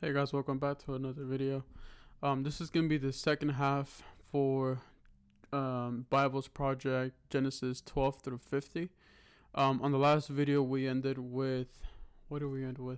Hey guys, welcome back to another video. This is gonna be the second half for Bible's project Genesis 12 through 50. On the last video, we ended with what did we end with?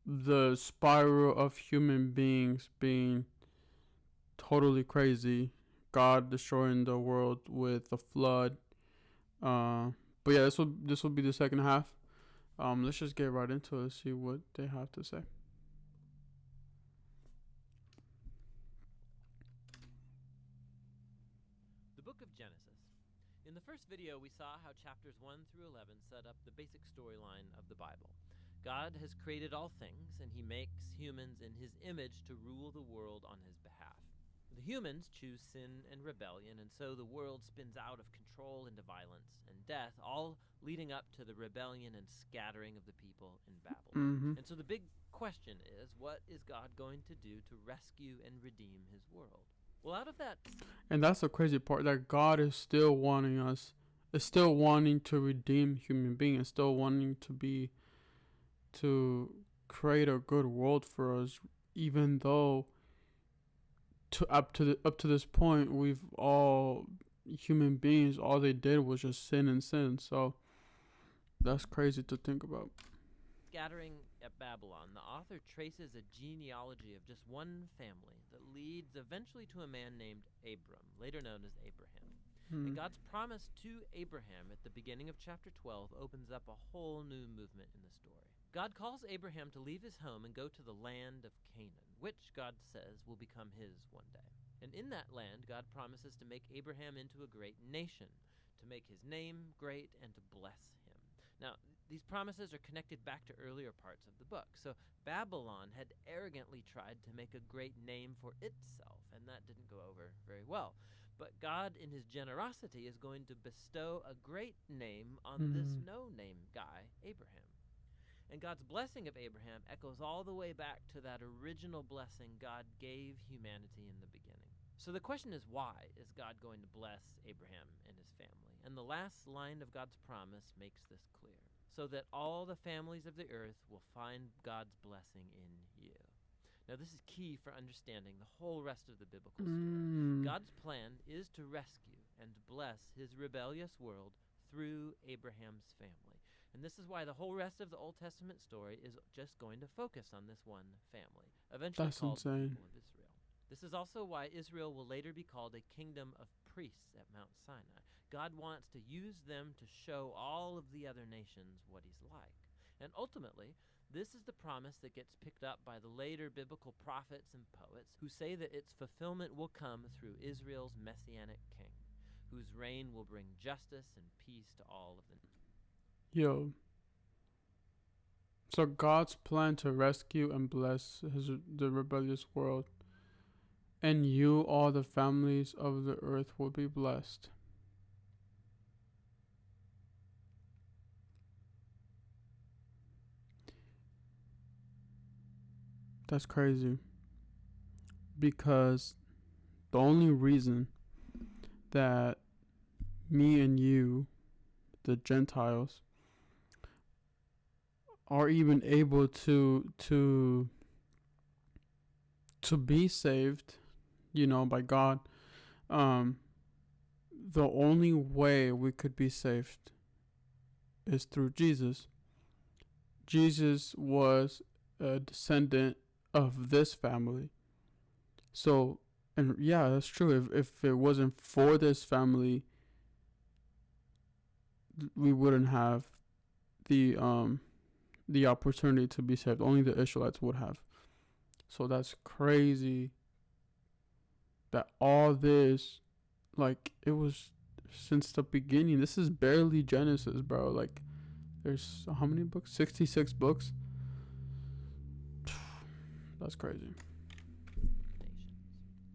The spiral of human beings being totally crazy, God destroying the world with a flood. But yeah, this will be the second half. Let's just get right into it, see what they have to say. The Book of Genesis. In the first video, we saw how chapters 1 through 11 set up the basic storyline of the Bible. God has created all things, and he makes humans in his image to rule the world on his behalf. The humans choose sin and rebellion, and so the world spins out of control into violence and death, all leading up to the rebellion and scattering of the people in Babylon. And so the big question is, what is God going to do to rescue and redeem his world? Well, out of that... And that's the crazy part, that God is still wanting to redeem human beings, still wanting to create a good world for us, even though up to this point human beings, all they did was just sin and sin. So that's crazy to think about. Scattering at Babylon, the author traces a genealogy of just one family that leads eventually to a man named Abram, later known as Abraham. And God's promise to Abraham at the beginning of chapter 12 opens up a whole new movement in the story. God calls Abraham to leave his home and go to the land of Canaan, which God says will become his one day. And in that land, God promises to make Abraham into a great nation, to make his name great, and to bless him. Now, these promises are connected back to earlier parts of the book. So Babylon had arrogantly tried to make a great name for itself, and that didn't go over very well. But God, in his generosity, is going to bestow a great name on this no-name guy, Abraham. And God's blessing of Abraham echoes all the way back to that original blessing God gave humanity in the beginning. So the question is, why is God going to bless Abraham and his family? And the last line of God's promise makes this clear. So that all the families of the earth will find God's blessing in you. Now, this is key for understanding the whole rest of the biblical story. God's plan is to rescue and bless his rebellious world through Abraham's family. And this is why the whole rest of the Old Testament story is just going to focus on this one family, eventually called the people of Israel. This is also why Israel will later be called a kingdom of priests at Mount Sinai. God wants to use them to show all of the other nations what he's like. And ultimately, this is the promise that gets picked up by the later biblical prophets and poets who say that its fulfillment will come through Israel's messianic king, whose reign will bring justice and peace to all of them. So God's plan to rescue and bless the rebellious world, and you, all the families of the earth, will be blessed. That's crazy. Because the only reason that me and you, the Gentiles, are even able to be saved, by God, the only way we could be saved is through Jesus. Jesus was a descendant of this family. So, and yeah, that's true. If it wasn't for this family, we wouldn't have the opportunity to be saved. Only the Israelites would have. So that's crazy that all this, it was since the beginning. This is barely Genesis, bro. There's how many books? 66 books. That's crazy.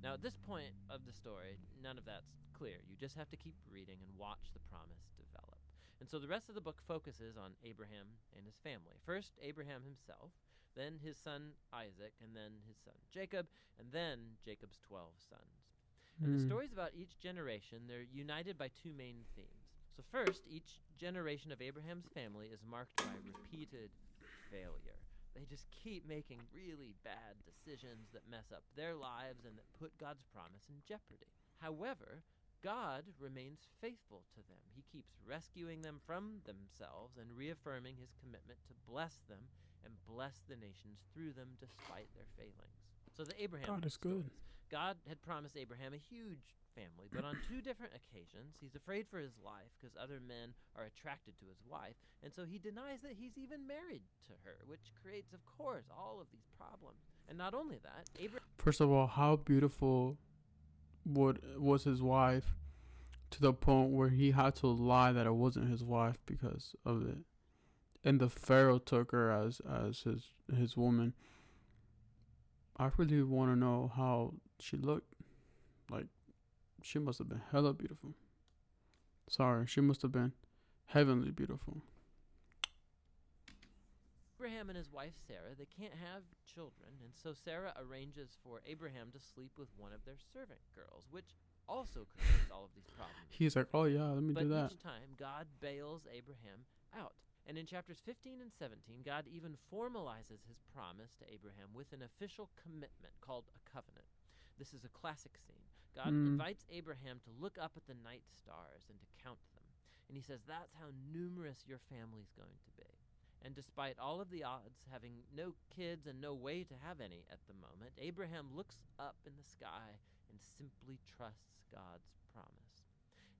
Now, at this point of the story, none of that's clear. You just have to keep reading and watch the promise develop. And so the rest of the book focuses on Abraham and his family. First, Abraham himself, then his son Isaac, and then his son Jacob, and then Jacob's 12 sons. And the stories about each generation, they're united by two main themes. So first, each generation of Abraham's family is marked by repeated failure. They just keep making really bad decisions that mess up their lives and that put God's promise in jeopardy. However, God remains faithful to them. He keeps rescuing them from themselves and reaffirming his commitment to bless them and bless the nations through them despite their failings. So the Abraham God is good. stories. God had promised Abraham a huge family, but on two different occasions, he's afraid for his life because other men are attracted to his wife, and so he denies that he's even married to her, which creates, of course, all of these problems. And not only that, Abraham... First of all, how beautiful was his wife, to the point where he had to lie that it wasn't his wife because of it, and the Pharaoh took her as his woman. I really want to know how she looked. Like, she must have been hella beautiful. Sorry, she must have been heavenly beautiful. Abraham and his wife Sarah, they can't have children, and so Sarah arranges for Abraham to sleep with one of their servant girls, which also creates all of these problems. He's like, oh yeah, let me But do that. each time, God bails Abraham out. And in chapters 15 and 17, God even formalizes his promise to Abraham with an official commitment called a covenant. This is a classic scene. God invites Abraham to look up at the night stars and to count them. And he says, that's how numerous your family's going to be. And despite all of the odds, having no kids and no way to have any at the moment, Abraham looks up in the sky and simply trusts God's promise.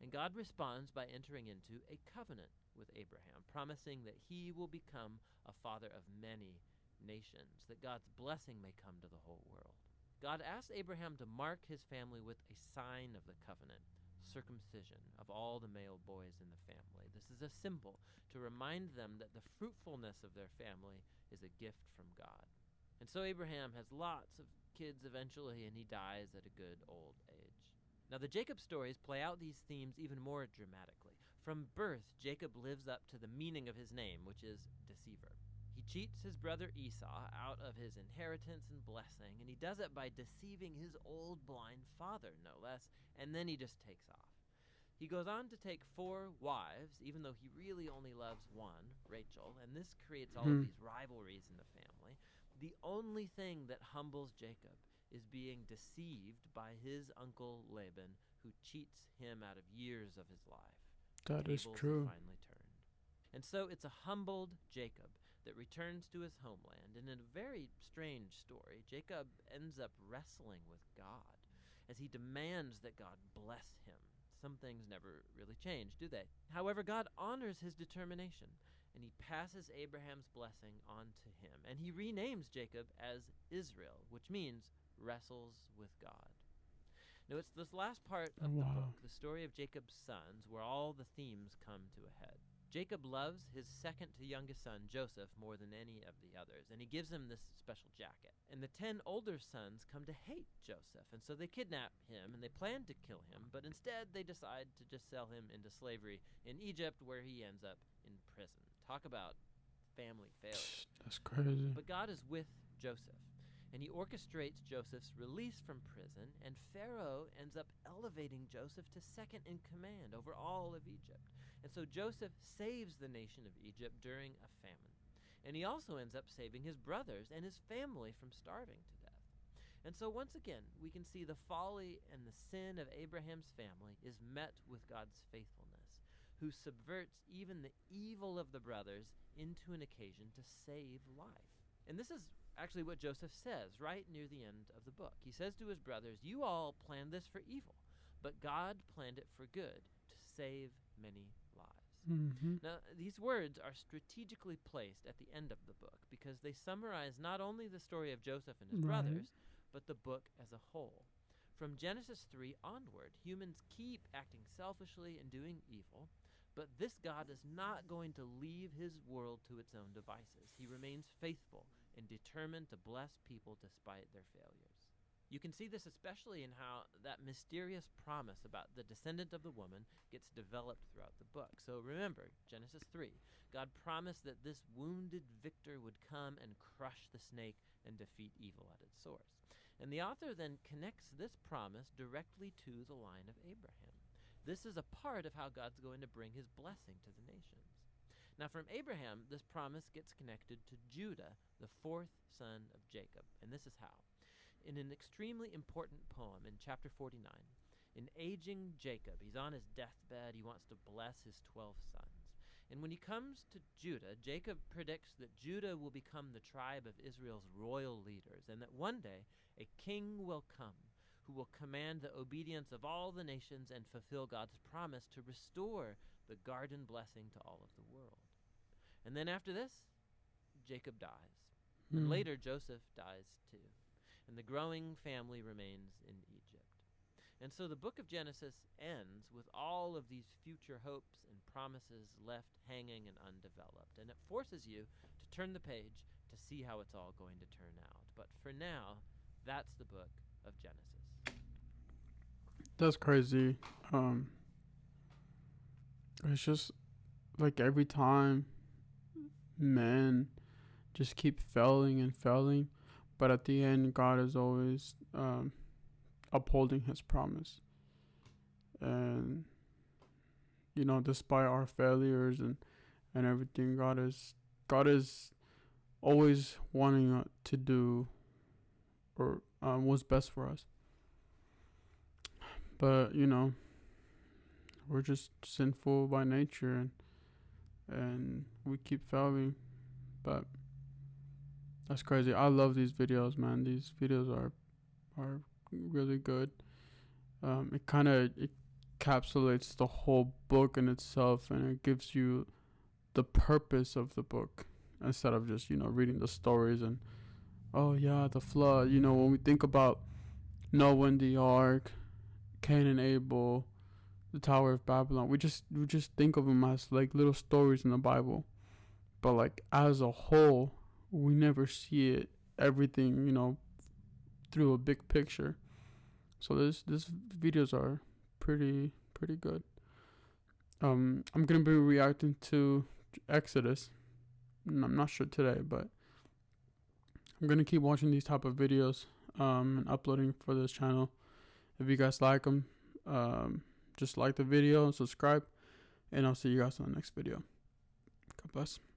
And God responds by entering into a covenant with Abraham, promising that he will become a father of many nations, that God's blessing may come to the whole world. God asks Abraham to mark his family with a sign of the covenant, circumcision of all the male boys in the family. This is a symbol to remind them that the fruitfulness of their family is a gift from God. And so Abraham has lots of kids eventually, and he dies at a good old age. Now, the Jacob stories play out these themes even more dramatically. From birth, Jacob lives up to the meaning of his name, which is deceiver. He cheats his brother Esau out of his inheritance and blessing, and he does it by deceiving his old blind father, no less, and then he just takes off. He goes on to take 4 wives, even though he really only loves one, Rachel, and this creates all of these rivalries in the family. The only thing that humbles Jacob is being deceived by his uncle Laban, who cheats him out of years of his life. That is Tables true. have finally turned. And so it's a humbled Jacob that returns to his homeland, and in a very strange story, Jacob ends up wrestling with God as he demands that God bless him. Some things never really change, do they? However, God honors his determination, and he passes Abraham's blessing on to him, and he renames Jacob as Israel, which means wrestles with God. Now, it's this last part of the book, the story of Jacob's sons, where all the themes come to a head. Jacob loves his second to youngest son, Joseph, more than any of the others, and he gives him this special jacket. And the 10 older sons come to hate Joseph, and so they kidnap him, and they plan to kill him, but instead they decide to just sell him into slavery in Egypt, where he ends up in prison. Talk about family failure. That's crazy. But God is with Joseph, and he orchestrates Joseph's release from prison, and Pharaoh ends up elevating Joseph to second in command over all of Egypt. And so Joseph saves the nation of Egypt during a famine. And he also ends up saving his brothers and his family from starving to death. And so once again, we can see the folly and the sin of Abraham's family is met with God's faithfulness, who subverts even the evil of the brothers into an occasion to save life. And this is actually what Joseph says right near the end of the book. He says to his brothers, "You all planned this for evil, but God planned it for good, to save many lives." Now, these words are strategically placed at the end of the book because they summarize not only the story of Joseph and his brothers, but the book as a whole. From Genesis 3 onward, humans keep acting selfishly and doing evil, but this God is not going to leave his world to its own devices. He remains faithful and determined to bless people despite their failures. You can see this especially in how that mysterious promise about the descendant of the woman gets developed throughout the book. So remember, Genesis 3, God promised that this wounded victor would come and crush the snake and defeat evil at its source. And the author then connects this promise directly to the line of Abraham. This is a part of how God's going to bring his blessing to the nations. Now, from Abraham, this promise gets connected to Judah, the fourth son of Jacob. And this is how. In an extremely important poem in chapter 49, in aging Jacob, he's on his deathbed, he wants to bless his 12 sons. And when he comes to Judah, Jacob predicts that Judah will become the tribe of Israel's royal leaders, and that one day a king will come who will command the obedience of all the nations and fulfill God's promise to restore the garden blessing to all of the world. And then after this, Jacob dies. And later Joseph dies too. And the growing family remains in Egypt. And so the book of Genesis ends with all of these future hopes and promises left hanging and undeveloped. And it forces you to turn the page to see how it's all going to turn out. But for now, that's the book of Genesis. That's crazy. It's just like every time men just keep failing and failing, but at the end, God is always upholding his promise. And despite our failures and everything, God is always wanting to do or what's best for us. But we're just sinful by nature, and we keep failing. But that's crazy. I love these videos, man. These videos are really good. It kind of encapsulates the whole book in itself, and it gives you the purpose of the book instead of just reading the stories and the flood. When we think about Noah and the ark, Cain and Abel, the Tower of Babylon, we just think of them as like little stories in the Bible, but like as a whole, we never see it everything through a big picture. So this videos are pretty good. I'm gonna be reacting to Exodus. I'm not sure today, but I'm gonna keep watching these type of videos and uploading for this channel. If you guys like them, just like the video and subscribe, and I'll see you guys on the next video. God bless.